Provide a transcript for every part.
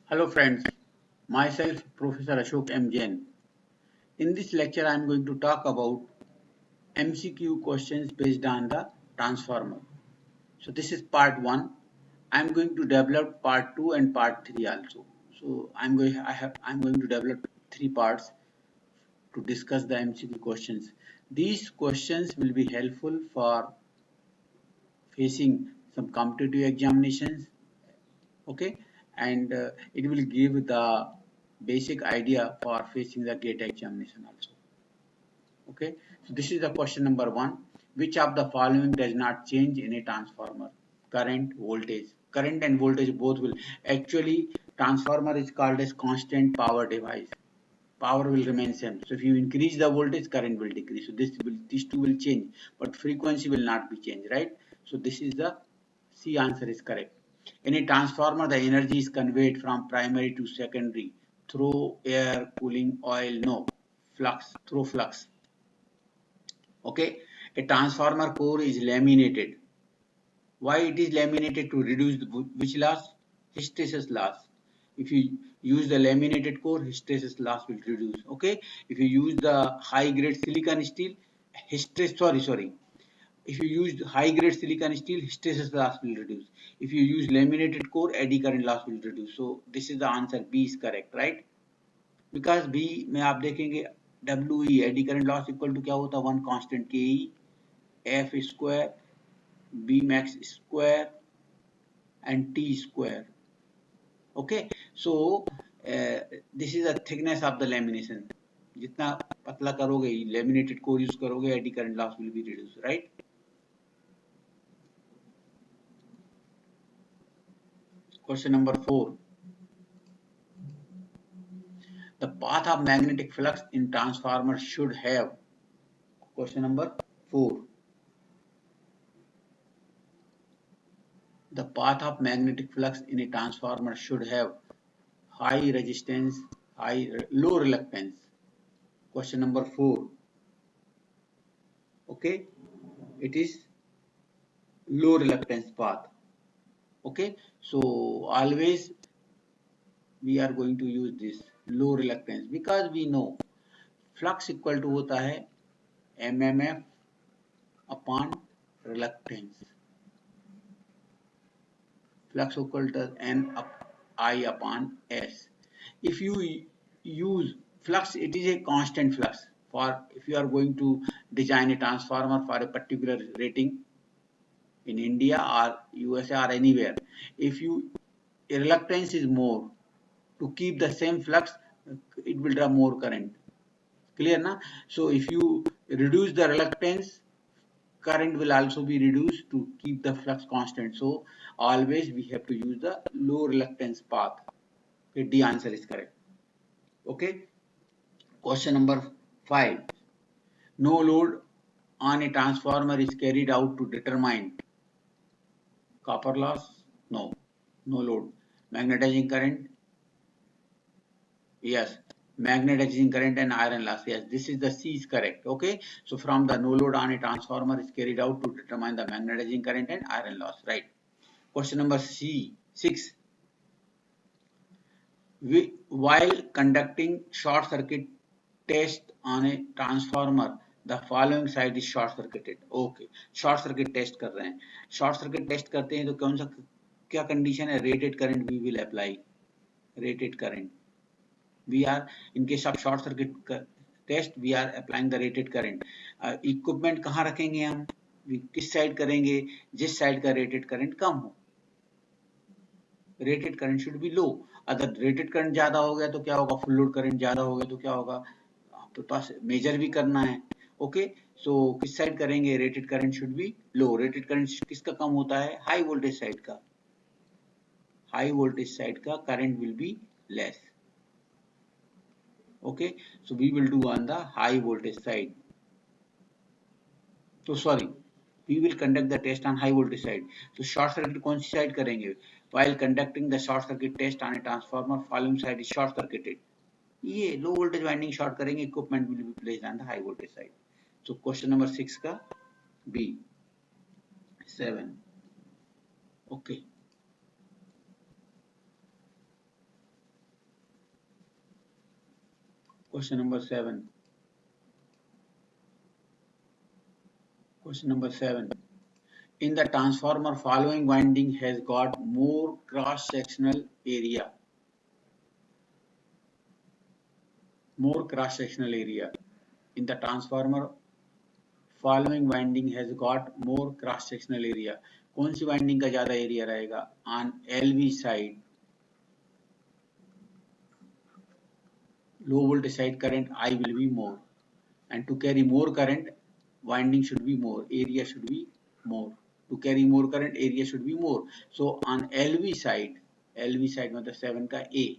Hello friends, myself Professor Ashok M. Jain. In this lecture I am going to talk about MCQ questions based on the transformer. So this is part 1. I am going to develop part 2 and part 3 also. So I'm going to develop 3 parts to discuss the MCQ questions. These questions will be helpful for facing some competitive examinations, okay, and it will give the basic idea for facing the gate examination also, okay. So this is the question number 1. Which of the following does not change in a transformer? Current and voltage both will actually. Transformer is called as constant power device. Power will remain same. So if you increase the voltage, current will decrease. So these two will change, but frequency will not be changed, right? So this is the C answer is correct. In a transformer, the energy is conveyed from primary to secondary through air, cooling, oil, no, flux, through flux. Okay, a transformer core is laminated. Why it is laminated? To reduce which loss? Hysteresis loss. If you use the laminated core, hysteresis loss will reduce. Okay. If you use the high grade silicon steel, sorry. If you use high grade silicon steel, hysteresis loss will reduce. If you use laminated core, eddy current loss will reduce. So this is the answer. B is correct, right? Because B में आप देखेंगे WE eddy current loss equal to क्या होता है? One constant KE F square B max square and T square. Okay, so this is the thickness of the lamination. जितना पतला करोगे, laminated core use करोगे, eddy current loss will be reduced, right? Question number 4. The path of magnetic flux in transformer should have. Question number 4. The path of magnetic flux in a transformer should have high resistance, low reluctance. Question number 4. Okay, it is low reluctance path. Okay, so always we are going to use this low reluctance because we know flux equal to होता है MMF upon reluctance. Flux equal to N up I upon S. If you use flux, it is a constant flux. For if you are going to design a transformer for a particular rating in India or USA or anywhere, if you reluctance is more, to keep the same flux, it will draw more current. Clear na? So if you reduce the reluctance, current will also be reduced to keep the flux constant. So always we have to use the low reluctance path. Okay, D answer is correct. Okay. Question number 5. No load on a transformer is carried out to determine copper loss. No load. Magnetizing current. Yes, magnetizing current and iron loss. Yes, this is the C is correct. Okay, so from the no load on a transformer is carried out to determine the magnetizing current and iron loss. Right. Question number 6. While conducting short circuit test on a transformer, the following side is short circuited. Okay, short circuit test कर रहे हैं. Short circuit test करते हैं तो कौन सा क्या condition है? Rated current we will apply. Rated current. We are in case of short circuit test we are applying the rated current. Equipment कहाँ रखेंगे हम? किस साइड करेंगे? जिस साइड का rated current कम हो. Rated current should be low. अगर rated current ज्यादा हो गया तो क्या होगा? Full load current ज्यादा हो गया तो क्या होगा? आपके पास मेजर भी करना है. ओके, सो किस साइड करेंगे? Rated current should be low. Rated current किसका कम होता है? High voltage साइड का. High voltage साइड का current will be less. Okay, so we will do on the high voltage side. So sorry, we will conduct the test on high voltage side. So short circuit कौन सी side करेंगे? While conducting the short circuit test on a transformer, following side is short circuited. ये low voltage winding short करेंगे, equipment will be placed on the high voltage side. So question number 6 का B. 7. Okay. Question number 7. Question number 7. In the transformer, following winding has got more cross-sectional area. More cross-sectional area. In the transformer, following winding has got more cross-sectional area. कौन सी winding का ज़्यादा area रहेगा? On LV side, low voltage side current I will be more. And to carry more current, winding should be more, area should be more. To carry more current, area should be more. So on LV side मतलब 7 का A.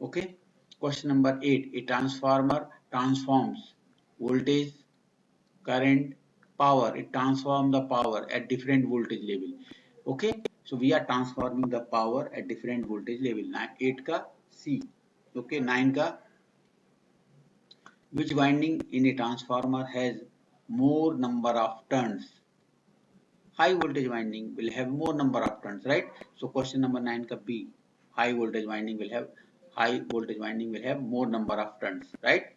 Okay. Question number 8. A transformer transforms voltage, current, power. It transforms the power at different voltage level. Okay. So we are transforming the power at different voltage level. 8 का C. Okay. 9 का which winding in a transformer has more number of turns? High voltage winding will have more number of turns, right? So question number 9 ka B. High voltage winding will have more number of turns, right?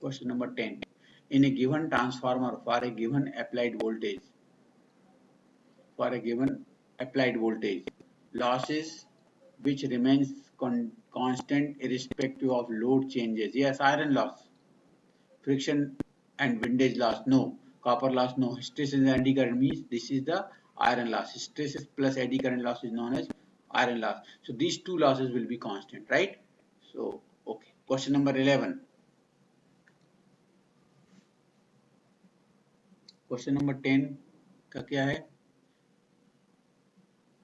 Question number 10. In a given transformer for a given applied voltage, losses which remains constant irrespective of load changes. Yes, iron loss, friction and windage loss, no. Copper loss, no. Hysteresis and eddy current means this is the iron loss. Hysteresis plus eddy current loss is known as iron loss. So these two losses will be constant, right? So, okay. Question number 11. Question number 10 का क्या है?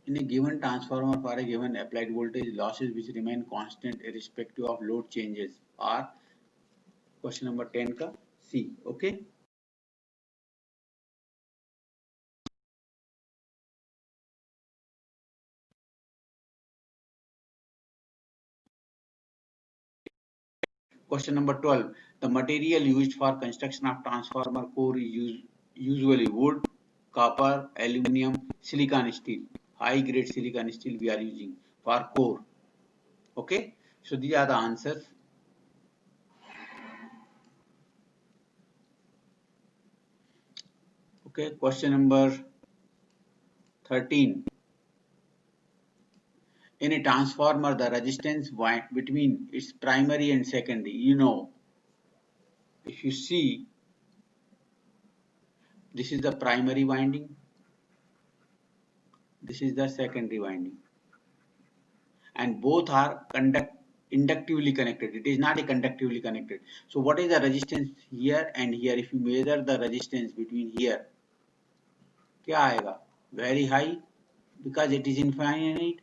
In a given transformer for a given applied voltage, losses which remain constant irrespective of load changes are question number 10 का C. Okay. Question number 12. The material used for construction of transformer core is usually wood, copper, aluminum, silicon steel. High grade silicon steel we are using for core. Okay. So these are the answers. Okay. Question number 13. In a transformer, the resistance between its primary and secondary, you know, if you see, this is the primary winding, this is the secondary winding, and both are inductively connected. It is not a conductively connected. So what is the resistance here and here? If you measure the resistance between here, क्या आएगा? Very high, because it is infinite.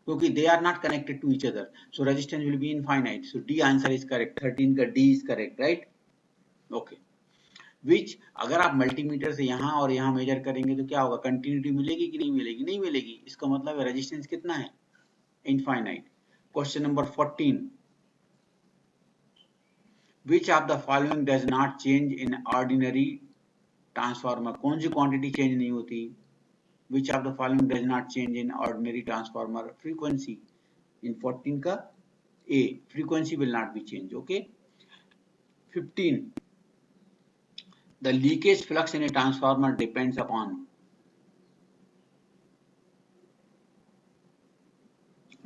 क्योंकि they are not connected to each other, so resistance will be infinite. So D answer is correct. 13 का D is correct, right? Okay. Which अगर आप multimeter से यहाँ और यहाँ मेजर करेंगे तो क्या होगा? कंटिन्यूटी मिलेगी कि नहीं मिलेगी? नहीं मिलेगी. इसका मतलब है रेजिस्टेंस कितना है? Infinite. Question number 14. Which of the following does not change in ordinary transformer? कौन सी क्वांटिटी चेंज नहीं होती? Which of the following does not change in ordinary transformer? Frequency. In 14 का A. Frequency will not be changed. Okay. 15. The leakage flux in a transformer depends upon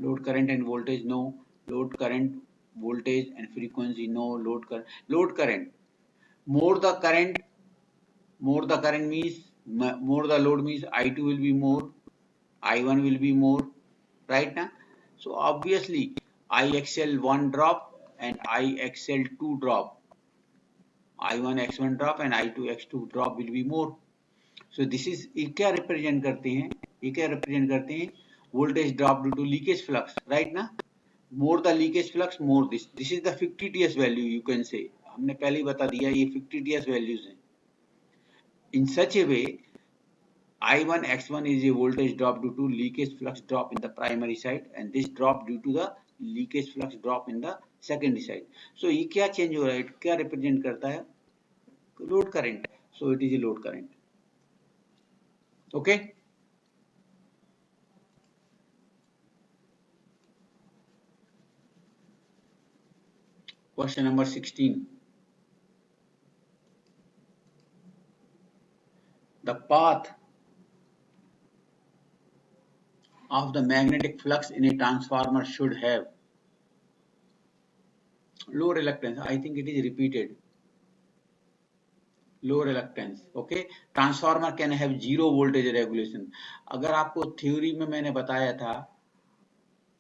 load current and voltage, no. Load current, voltage and frequency, no. Load current. More the current means more the load means I2 will be more, I1 will be more, right now? So obviously IXL1 drop and IXL2 drop, I1 X1 drop and I2 X2 drop will be more. So this is ये क्या represent करते हैं? Voltage drop due to leakage flux, right ना? More the leakage flux, more this is the 50 TS value, you can say. हमने पहले ही बता दिया ये 50 TS values हैं. In such a way, I1 X1 is a voltage drop due to leakage flux drop in the primary side, and this drop due to the leakage flux drop in the secondary side. So ये क्या change हो रहा है, क्या represent करता है, load current. So it is a load current. Okay. Question number 16. The path of the magnetic flux in a transformer should have low reluctance. I think it is repeated. Low reluctance. Okay. Transformer can have zero voltage regulation. अगर आपको theory में मैंने बताया था,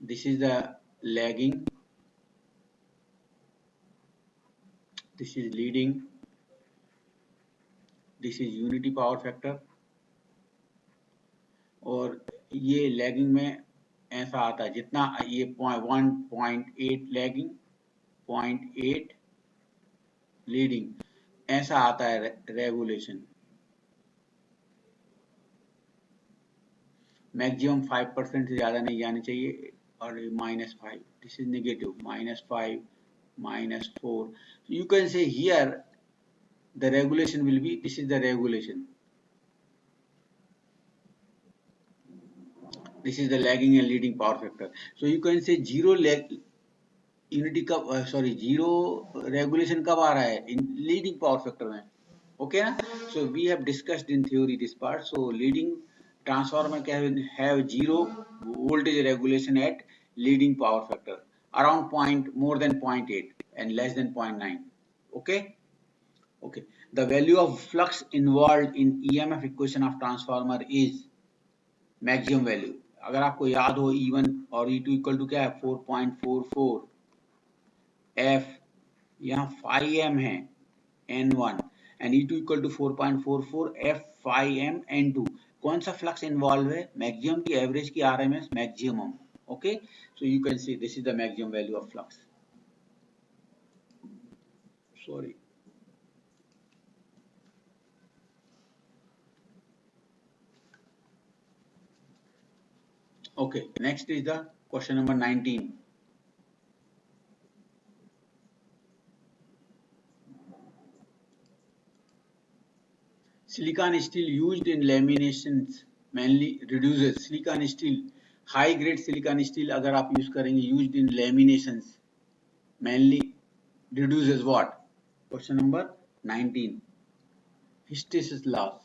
this is the lagging, this is leading, this is unity power factor, और ये lagging में ऐसा आता है, जितना ये 1.8 लैगिंग, 0.8 लीडिंग, ऐसा आता है रेगुलेशन. मैक्सिमम 5% से ज्यादा नहीं जानी चाहिए, और -5, this is negative, -5, -4. You can say here the regulation will be, this is the regulation, this is the lagging and leading power factor. So you can say zero unity कब, sorry, zero regulation कब आ रहा है, in leading power factor में. Okay ना. So we have discussed in theory this part. So leading transformer can have zero voltage regulation at leading power factor around more than 0.8 and less than 0.9. okay. Okay. The value of flux involved in EMF equation of transformer is maximum value. अगर आपको याद हो E1 और E2 equal to क्या है, 4.44 F, यहाँ 5M है N1 and E2 equal to 4.44 F 5M N2. कौन सा फ्लक्स इन्वॉल्व है, मैक्सिमम की, एवरेज की, RMS, maximum. Okay. So you can see this is the maximum value of flux. Sorry. Okay, next is the question number 19. Silicon steel used in laminations mainly reduces. Silicon steel, high grade silicon steel अगर आप use करेंगे used in laminations mainly reduces what? Question number 19. Hysteresis loss.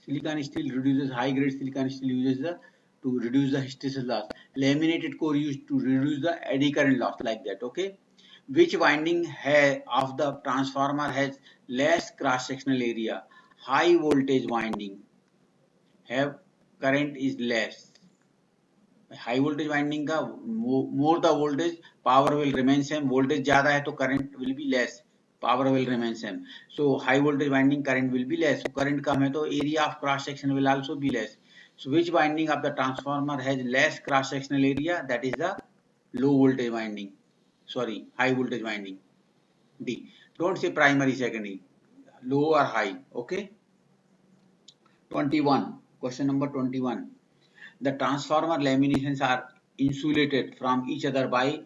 Silicon steel reduces, high grade silicon steel uses to reduce the hysteresis loss. Laminated core used to reduce the eddy current loss, like that. Okay. Which winding of the transformer has less cross sectional area? High voltage winding have current is less. High voltage winding का more the voltage, power will remain same. Voltage ज्यादा है तो current will be less, power will remain same. So high voltage winding current will be less. So current कम है तो area of cross section will also be less. So which winding of the transformer has less cross sectional area? That is the low voltage winding. Sorry, high voltage winding. D. Don't say primary, secondary. Low or high. Okay. 21. Question number 21. The transformer laminations are insulated from each other by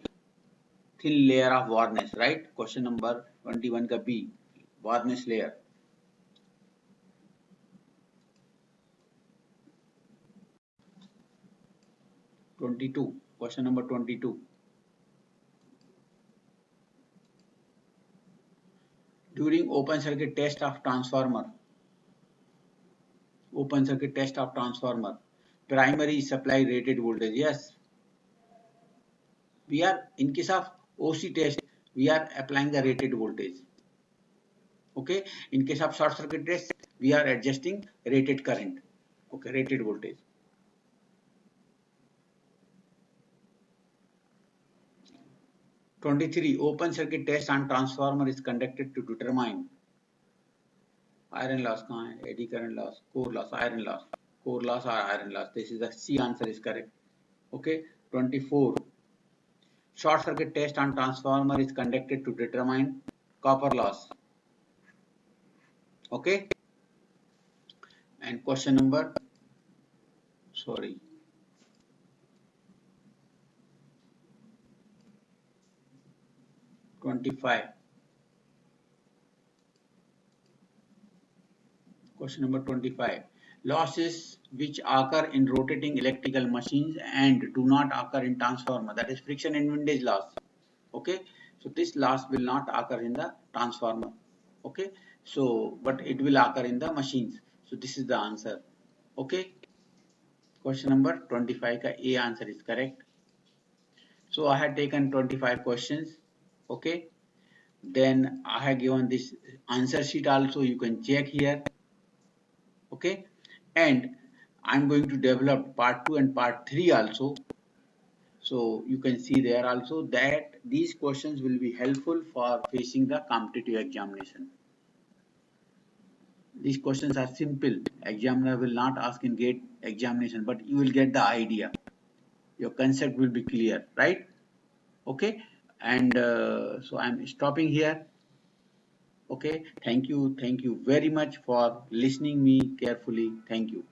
thin layer of varnish, right? Question number 21 का B, varnish layer. Question number 22. During open circuit test of transformer, primary supply rated voltage. Yes, we are, in case of OC test, we are applying the rated voltage. Okay. In case of short circuit test, we are adjusting rated current. Okay, rated voltage. Open circuit test on transformer is conducted to determine iron loss कहाँ है, eddy current loss, core loss, iron loss, core loss or iron loss. This is the C answer is correct. Okay. 24. Short circuit test on transformer is conducted to determine copper loss. Okay. And question number, sorry, 25. Question number 25. Losses which occur in rotating electrical machines and do not occur in transformer, that is friction and windage loss. Okay, so this loss will not occur in the transformer. Okay, so but it will occur in the machines. So this is the answer. Okay, question number 25 ka A answer is correct. So I had taken 25 questions. Okay, then I have given this answer sheet also, you can check here. Okay, and I'm going to develop part 2 and part 3 also, so you can see there also that these questions will be helpful for facing the competitive examination. These questions are simple, examiner will not ask in gate examination, but you will get the idea, your concept will be clear, right? Okay, and so I'm stopping here. Okay, thank you very much for listening me carefully. Thank you.